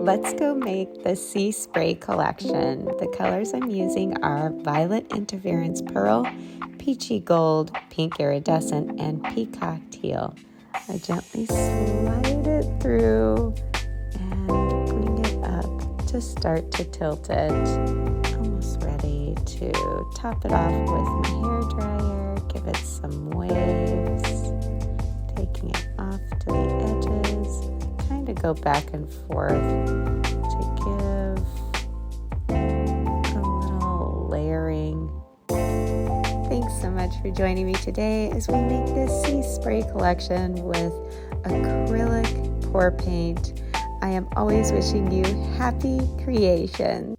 Let's go make the Sea Spray collection. The colors I'm using are Violet Interference Pearl, Peachy Gold, Pink Iridescent, and Peacock Teal. I gently slide it through and bring it up to start to tilt it. Almost ready to top it off with my hair dryer. Give it some waves, taking it off to the edges. Kind of go back and forth to give a little layering. Thanks so much for joining me today as we make this Sea Spray collection with acrylic pour paint. I am always wishing you happy creations.